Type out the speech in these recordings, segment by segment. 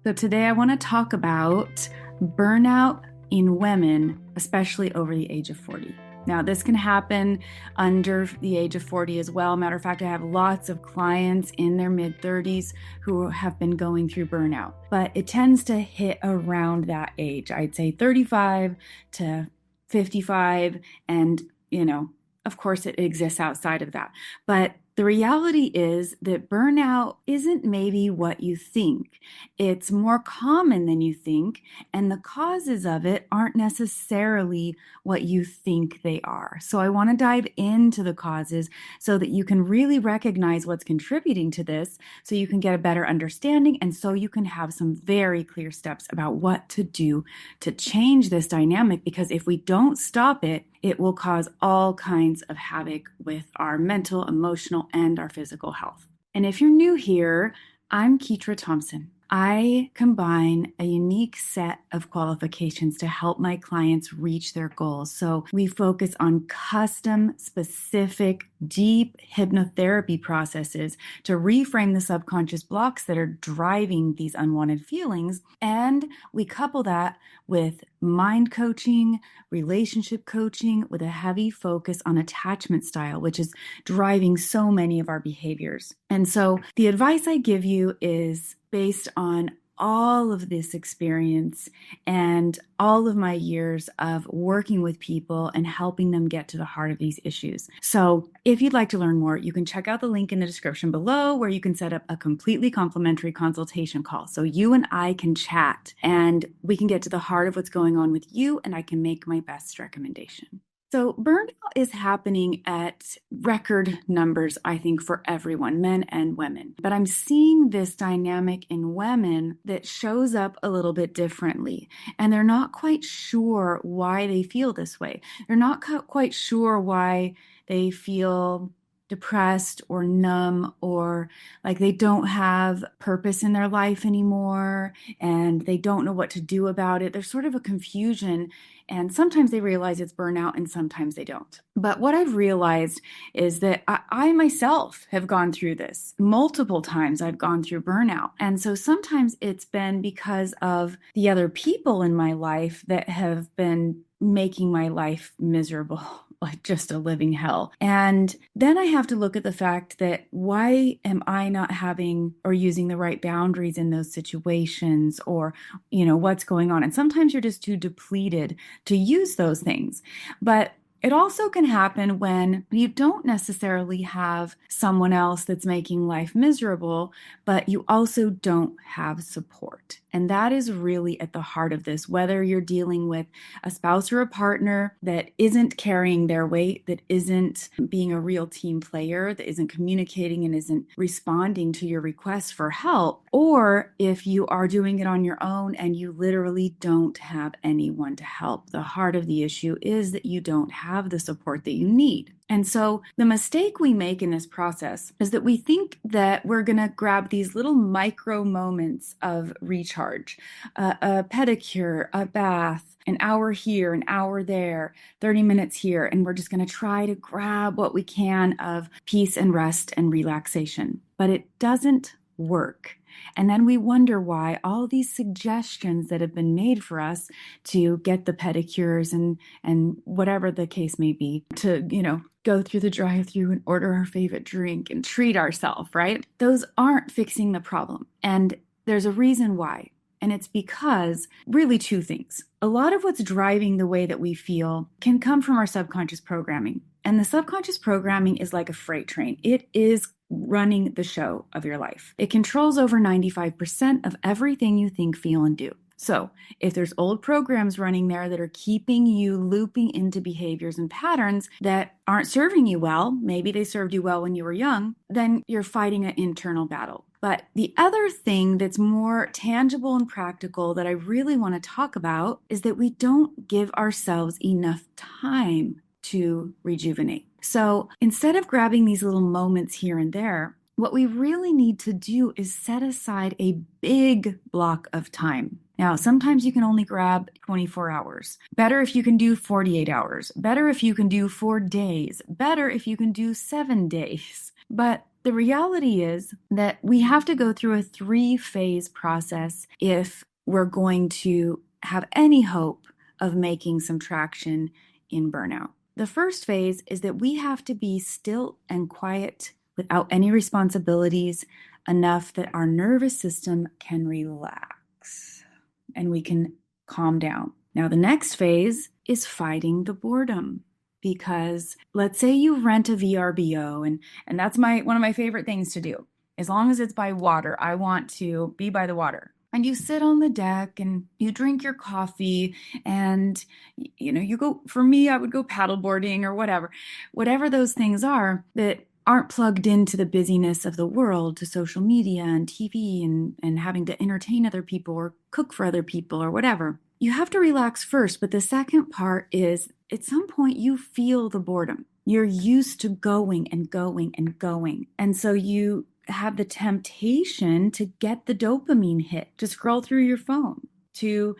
So today I want to talk about burnout in women, especially over the age of 40. Now, this can happen under the age of 40 as well. Matter of fact, I have lots of clients in their mid-30s who have been going through burnout, but it tends to hit around that age. I'd say 35 to 55, and of course, it exists outside of that. But the reality is that burnout isn't maybe what you think. It's more common than you think, and the causes of it aren't necessarily what you think they are. So I want to dive into the causes so that you can really recognize what's contributing to this, so you can get a better understanding, and so you can have some very clear steps about what to do to change this dynamic, because if we don't stop it, it will cause all kinds of havoc with our mental, emotional, and our physical health. And if you're new here, I'm Ketra Thompson. I combine a unique set of qualifications to help my clients reach their goals. So we focus on custom, specific, deep hypnotherapy processes to reframe the subconscious blocks that are driving these unwanted feelings. And we couple that with mind coaching, relationship coaching, with a heavy focus on attachment style, which is driving so many of our behaviors. And so the advice I give you is based on all of this experience and all of my years of working with people and helping them get to the heart of these issues. So if you'd like to learn more, you can check out the link in the description below, where you can set up a completely complimentary consultation call. So you and I can chat and we can get to the heart of what's going on with you, and I can make my best recommendation. So burnout is happening at record numbers, I think, for everyone, men and women. But I'm seeing this dynamic in women that shows up a little bit differently. And they're not quite sure why they feel this way. They're not quite sure why they feel depressed or numb, or like they don't have purpose in their life anymore and they don't know what to do about it. There's sort of a confusion, and sometimes they realize it's burnout and sometimes they don't. But what I've realized is that I myself have gone through this multiple times. I've gone through burnout. And so sometimes it's been because of the other people in my life that have been making my life miserable, like just a living hell. And then I have to look at the fact that, why am I not having or using the right boundaries in those situations, or, what's going on? And sometimes you're just too depleted to use those things. But it also can happen when you don't necessarily have someone else that's making life miserable, but you also don't have support. And that is really at the heart of this, whether you're dealing with a spouse or a partner that isn't carrying their weight, that isn't being a real team player, that isn't communicating and isn't responding to your requests for help, or if you are doing it on your own and you literally don't have anyone to help. The heart of the issue is that you don't have the support that you need. And so the mistake we make in this process is that we think that we're going to grab these little micro moments of recharge, a pedicure, a bath, an hour here, an hour there, 30 minutes here, and we're just going to try to grab what we can of peace and rest and relaxation. But it doesn't work. And then we wonder why all these suggestions that have been made for us to get the pedicures and whatever the case may be, to, go through the drive-thru and order our favorite drink and treat ourselves, right? Those aren't fixing the problem. And there's a reason why. And it's because really two things. A lot of what's driving the way that we feel can come from our subconscious programming. And the subconscious programming is like a freight train. It is running the show of your life. It controls over 95% of everything you think, feel, and do. So if there's old programs running there that are keeping you looping into behaviors and patterns that aren't serving you well, maybe they served you well when you were young, then you're fighting an internal battle. But the other thing that's more tangible and practical that I really want to talk about is that we don't give ourselves enough time to rejuvenate. So instead of grabbing these little moments here and there, what we really need to do is set aside a big block of time. Now, sometimes you can only grab 24 hours. Better if you can do 48 hours. Better if you can do 4 days. Better if you can do 7 days. But the reality is that we have to go through a 3-phase process if we're going to have any hope of making some traction in burnout. The first phase is that we have to be still and quiet without any responsibilities, enough that our nervous system can relax and we can calm down. Now, the next phase is fighting the boredom. Because let's say you rent a VRBO, and that's one of my favorite things to do. As long as it's by water, I want to be by the water. And you sit on the deck and you drink your coffee and, you go, for me, I would go paddleboarding or whatever those things are that aren't plugged into the busyness of the world, to social media and TV and having to entertain other people or cook for other people or whatever. You have to relax first, but the second part is at some point you feel the boredom. You're used to going and going and going. And so you have the temptation to get the dopamine hit, to scroll through your phone, to,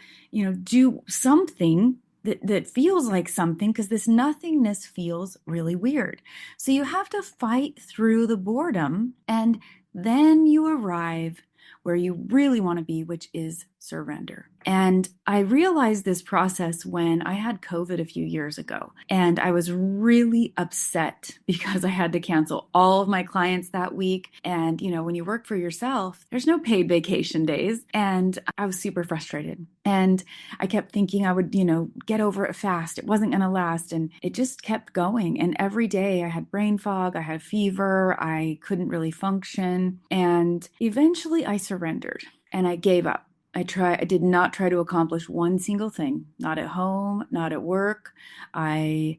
do something that feels like something, because this nothingness feels really weird. So you have to fight through the boredom, and then you arrive where you really want to be, which is surrender. And I realized this process when I had COVID a few years ago, and I was really upset because I had to cancel all of my clients that week. And, when you work for yourself, there's no paid vacation days. And I was super frustrated. And I kept thinking I would, get over it fast. It wasn't going to last. And it just kept going. And every day I had brain fog, I had fever, I couldn't really function. And eventually I surrendered and I gave up. I did not try to accomplish one single thing, not at home, not at work. I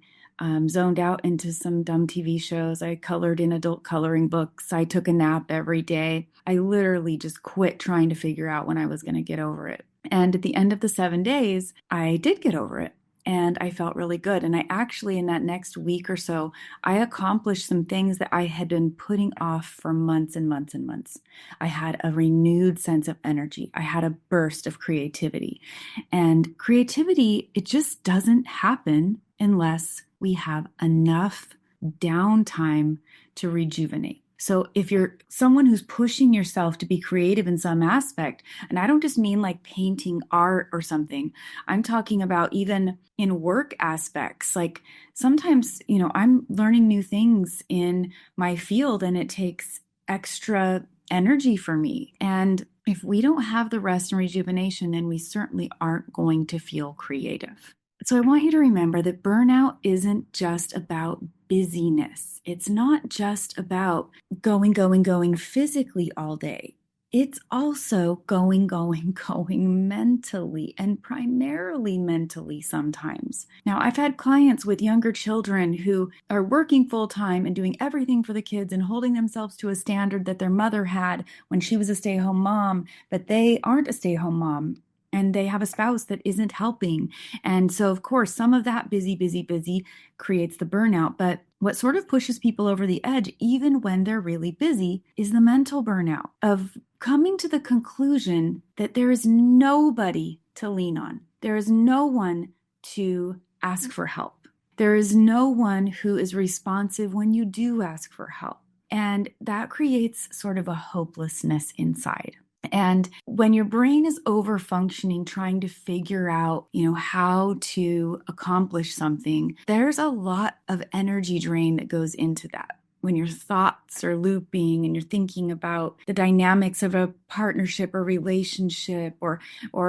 zoned out into some dumb TV shows. I colored in adult coloring books. I took a nap every day. I literally just quit trying to figure out when I was going to get over it. And at the end of the 7 days, I did get over it. And I felt really good. And I actually, in that next week or so, I accomplished some things that I had been putting off for months and months and months. I had a renewed sense of energy. I had a burst of creativity. And creativity, it just doesn't happen unless we have enough downtime to rejuvenate. So if you're someone who's pushing yourself to be creative in some aspect, and I don't just mean like painting art or something, I'm talking about even in work aspects. Like sometimes, I'm learning new things in my field and it takes extra energy for me. And if we don't have the rest and rejuvenation, then we certainly aren't going to feel creative. So I want you to remember that burnout isn't just about busyness. It's not just about going physically all day. It's also going mentally, and primarily mentally sometimes. Now, I've had clients with younger children who are working full time and doing everything for the kids and holding themselves to a standard that their mother had when she was a stay-at-home mom, but they aren't a stay-at-home mom. And they have a spouse that isn't helping. And so, of course, some of that busy creates the burnout. But what sort of pushes people over the edge, even when they're really busy, is the mental burnout of coming to the conclusion that there is nobody to lean on. There is no one to ask for help. There is no one who is responsive when you do ask for help. And that creates sort of a hopelessness inside. And when your brain is over functioning, trying to figure out, how to accomplish something, there's a lot of energy drain that goes into that. When your thoughts are looping and you're thinking about the dynamics of a partnership or relationship or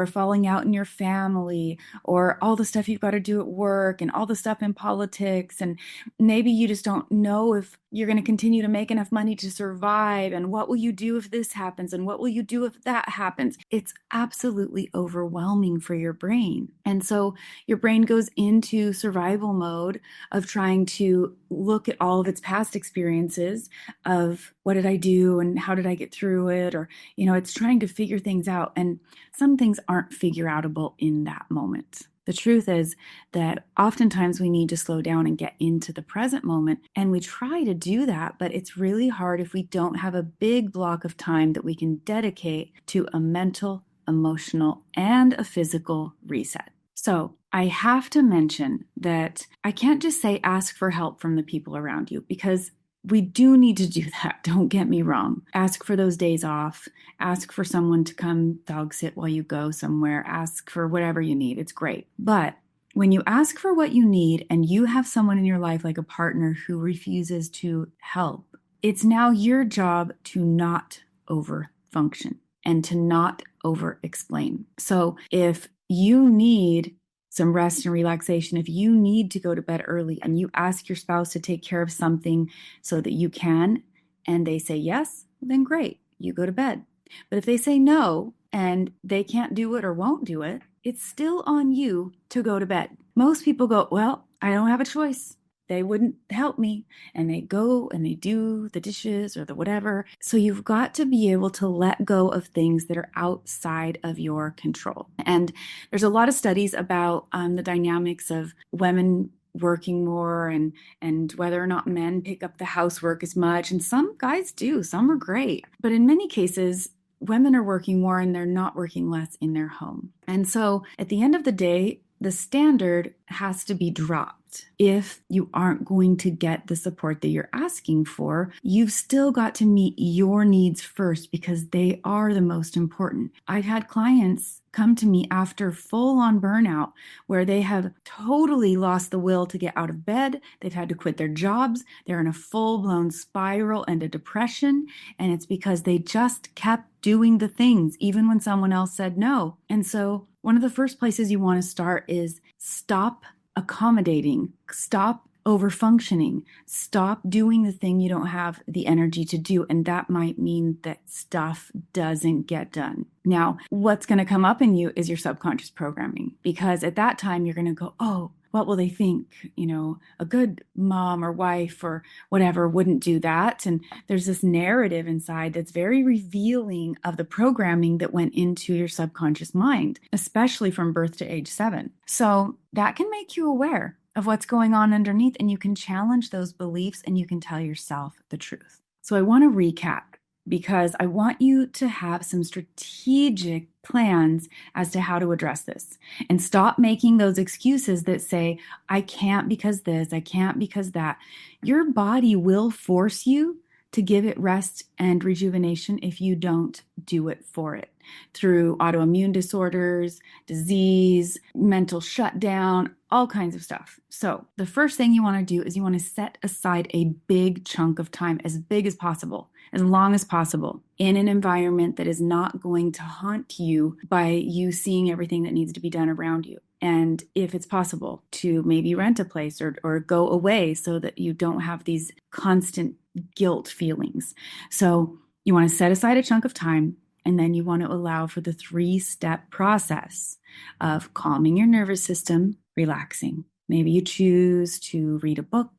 falling out in your family or all the stuff you've got to do at work and all the stuff in politics, and maybe you just don't know if you're going to continue to make enough money to survive, and what will you do if this happens, and what will you do if that happens? It's absolutely overwhelming for your brain. And so your brain goes into survival mode of trying to look at all of its past experiences of what did I do and how did I get through it? Or, it's trying to figure things out. And some things aren't figure outable in that moment. The truth is that oftentimes we need to slow down and get into the present moment. And we try to do that, but it's really hard if we don't have a big block of time that we can dedicate to a mental, emotional, and a physical reset. So I have to mention that I can't just say ask for help from the people around you, because we do need to do that. Don't get me wrong. Ask for those days off. Ask for someone to come dog sit while you go somewhere. Ask for whatever you need. It's great. But when you ask for what you need and you have someone in your life, like a partner, who refuses to help, it's now your job to not overfunction and to not over-explain. So if you need some rest and relaxation, if you need to go to bed early and you ask your spouse to take care of something so that you can, and they say yes, then great, you go to bed. But if they say no and they can't do it or won't do it, it's still on you to go to bed. Most people go, well, I don't have a choice. They wouldn't help me. And they go and they do the dishes or the whatever. So you've got to be able to let go of things that are outside of your control. And there's a lot of studies about the dynamics of women working more and whether or not men pick up the housework as much. And some guys do. Some are great. But in many cases, women are working more and they're not working less in their home. And so at the end of the day, the standard has to be dropped. If you aren't going to get the support that you're asking for, you've still got to meet your needs first because they are the most important. I've had clients come to me after full-on burnout where they have totally lost the will to get out of bed. They've had to quit their jobs. They're in a full-blown spiral and a depression. And it's because they just kept doing the things, even when someone else said no. And so one of the first places you want to start is stop accommodating, stop overfunctioning, stop doing the thing you don't have the energy to do. And that might mean that stuff doesn't get done. Now, what's going to come up in you is your subconscious programming, because at that time you're going to go, oh, what will they think? You know, a good mom or wife or whatever wouldn't do that. And there's this narrative inside that's very revealing of the programming that went into your subconscious mind, especially from birth to age 7. So that can make you aware of what's going on underneath, and you can challenge those beliefs and you can tell yourself the truth. So I want to recap, because I want you to have some strategic plans as to how to address this, and stop making those excuses that say, I can't because this, I can't because that. Your body will force you to give it rest and rejuvenation if you don't do it for it, through autoimmune disorders, disease, mental shutdown, all kinds of stuff. So the first thing you want to do is you want to set aside a big chunk of time, as big as possible, as long as possible, in an environment that is not going to haunt you by you seeing everything that needs to be done around you. And if it's possible, to maybe rent a place or go away so that you don't have these constant guilt feelings. So you want to set aside a chunk of time, and then you want to allow for the 3-step process of calming your nervous system, relaxing. Maybe you choose to read a book,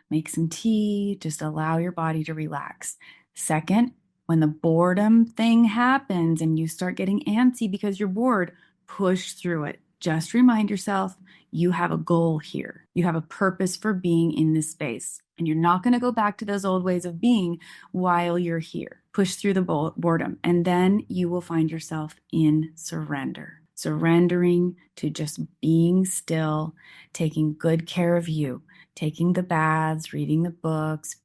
make some tea, just allow your body to relax. Second, when the boredom thing happens and you start getting antsy because you're bored, push through it. Just remind yourself you have a goal here. You have a purpose for being in this space. And you're not going to go back to those old ways of being while you're here. Push through the boredom. And then you will find yourself in surrender. Surrendering to just being still, taking good care of you, taking the baths, reading the books,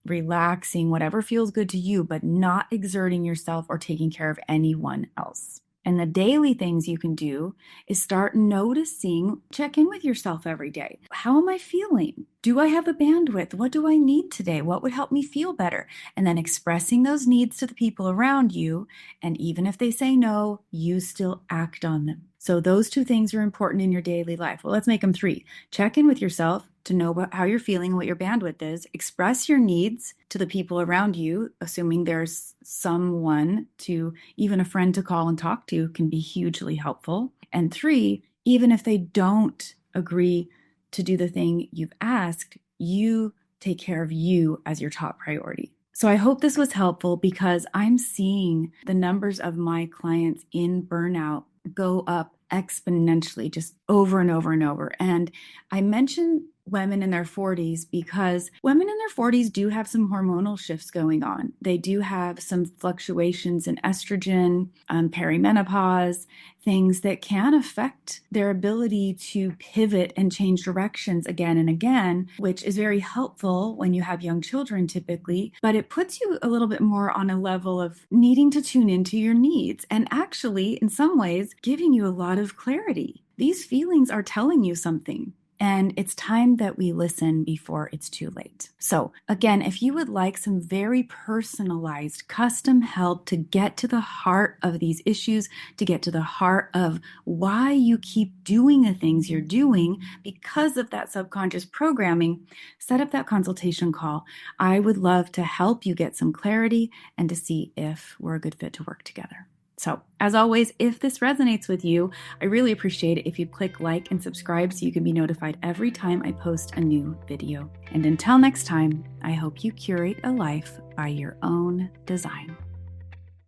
relaxing, whatever feels good to you, but not exerting yourself or taking care of anyone else. And the daily things you can do is start noticing, check in with yourself every day. How am I feeling? Do I have the bandwidth? What do I need today? What would help me feel better? And then expressing those needs to the people around you. And even if they say no, you still act on them. So those 2 things are important in your daily life. Well, let's make them 3. Check in with yourself to know how you're feeling, what your bandwidth is. Express your needs to the people around you, assuming there's someone, to even a friend to call and talk to can be hugely helpful. And 3, even if they don't agree to do the thing you've asked, you take care of you as your top priority. So I hope this was helpful, because I'm seeing the numbers of my clients in burnout go up exponentially, just over and over and over. And I mention women in their 40s, because women in their 40s do have some hormonal shifts going on. They do have some fluctuations in estrogen, perimenopause, things that can affect their ability to pivot and change directions again and again, which is very helpful when you have young children typically, but it puts you a little bit more on a level of needing to tune into your needs and actually, in some ways, giving you a lot of clarity. These feelings are telling you something. And it's time that we listen before it's too late. So again, if you would like some very personalized custom help to get to the heart of these issues, to get to the heart of why you keep doing the things you're doing because of that subconscious programming, set up that consultation call. I would love to help you get some clarity and to see if we're a good fit to work together. So, as always, if this resonates with you, I really appreciate it if you click like and subscribe so you can be notified every time I post a new video. And until next time, I hope you curate a life by your own design.